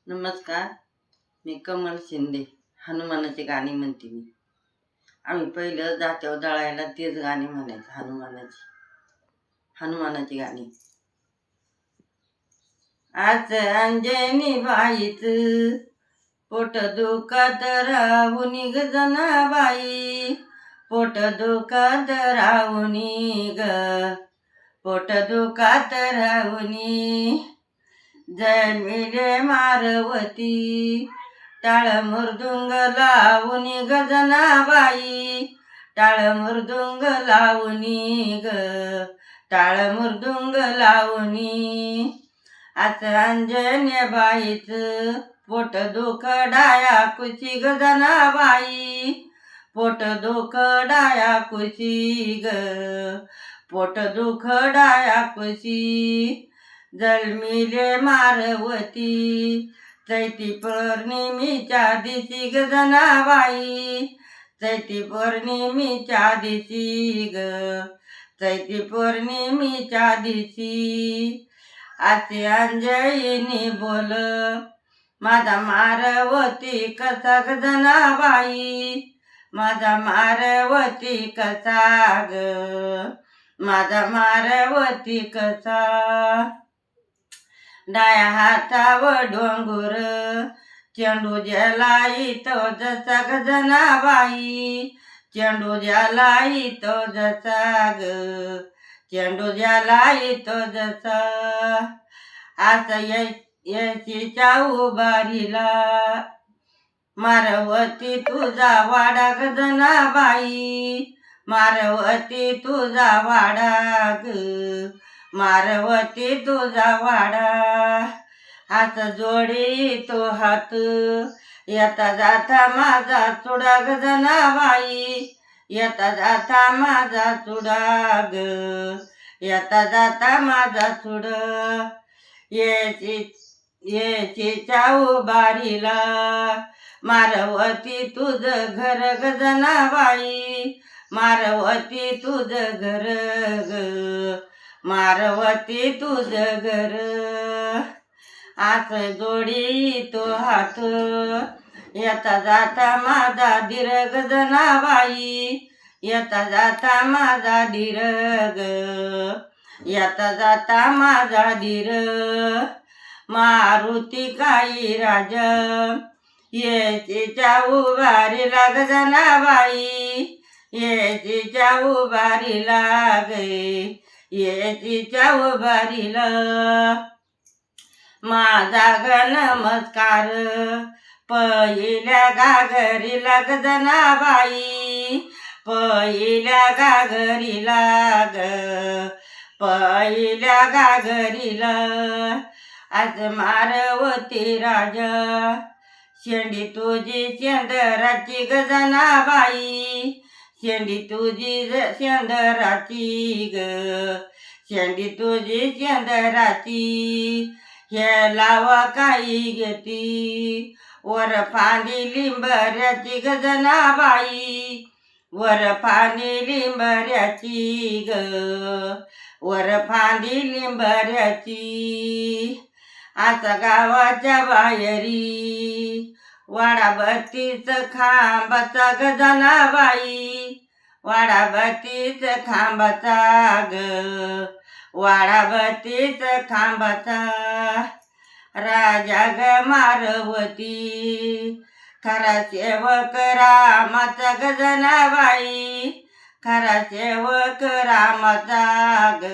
नमस्कार. मी कमल शिंदे. हनुमानाची गाणी म्हणते मी. आम्ही पहिलं जात्यावर दळायला तेच गाणी म्हणायचं. हनुमानाची गाणी. आज अंजनी बाईच पोट दुखात राहुनी ग जनाबाई, पोट दुखात राहुनी ग, पोट दुखात राहुनी. जन्मिले मारवती टाळ मृदुंग लावणी ग जनाबाई, टाळ मृदुंग लावणी ग, टाळ मृदुंग लावणी. आज अंजनेबाईच पोट दुख डाया कुशी ग जनाबाई, पोट दुख डाया कुशी ग, पोट दुख डाया कुशी. जन्मिले मारवती चैती पौर्णिमेच्या दिसी ग जनाबाई, चैती पौर्णिमेच्या दिसी ग, चैती पौर्णिमेच्या दिसी. असे अंजनी बोल माझा मारवती कसा ग जनाबाई, माझा मारवती कसा ग, माझा मारवती कसा. डाया हातावर डोंगर चेंडू ज्यालाई तो जसा ग जनाबाई, चेंडू ज्यालाई तो जसा ग, चेंडू ज्यालाई तो जसा. आता याचीच्या उभारीला मारवती तुझा वाडा ग जनाबाई, मारवती तुझा वाडा ग, मारवती तुझा वाडा. हात जोडी तो हात येता जाता माझा चुडा ग जनाबाई, येता जाता माझा चुडा ग, येता जाता माझा चुड. येचीच्या उभारीला मारवती तुझ घर ग जनाबाई, मारवती तुझ घर ग, मारवती तुझ घर. हात जोडी तो हात येता जाता माझा धीर ग जनाबाई, येता जाता माझा धीर ग, येता जाता माझा धीर. मारुती काही राजा येचीच्या उभारीला ग जनाबाई, येचीच्या उभारीला गे, येचीच्या उभारीला. माझा ग नमस्कार पहिल्या घागरीला ग जनाबाई, पहिल्या घागरीला ग, पहिल्या घागरीला. आज मारवती राजा शेंडी तुझी शेंदराची ग जनाबाई, शेंडी तुझी शेंदराची ग, शेंडी तुझी शेंदराची. हे लावा काही घेती वर फांदी लिंबऱ्याची ग जनाबाई, वर फांदी लिंबऱ्याची ग, वर फांदी लिंबऱ्याची. आता गावाच्या बाहेरी वाडाबत्तीच खांबाचा ग जनाबाई, वाडाबत्तीच खांबाचा ग, वाडाबत्तीच खांबाचा. राजा ग मारवती खरा सेवक रामाचा ग जनाबाई, खरा सेवक रामाचा ग,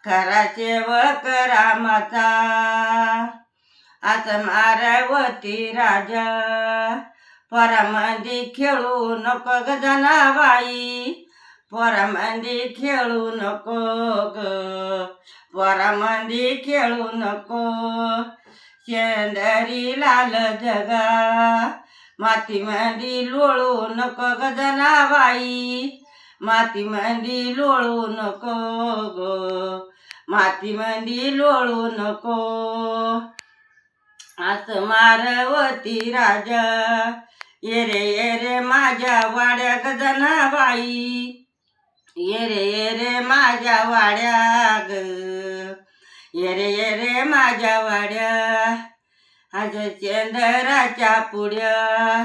खरा सेवक रामाचा. आज मारवती राजा पोरामंदी खेळू नको ग जनाबाई, पोरामंदी खेळू नको ग, पोरामंदी खेळू नको. शेंदरी लाल जगा मातीमंदी लोळू नको ग जनाबाई, मातीमंदी लोळू नको ग, मातीमंदी लोळू नको. आज मारवती राजा ये रे माझ्या वाड्या ग जनाबाई, ये रे माझ्या वाड्या ग, ये रे माझ्या वाड्या. आज चंद्राच्या पुढ्या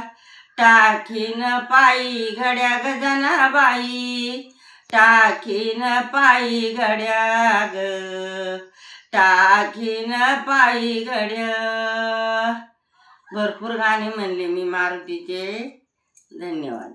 टाकीन पायी घड्या ग जनाबाई, टाकीन पायी घड्या ग, टाकीन पायी घड्या. भरपूर गाणे म्हणले मी मारुतीचे. धन्यवाद.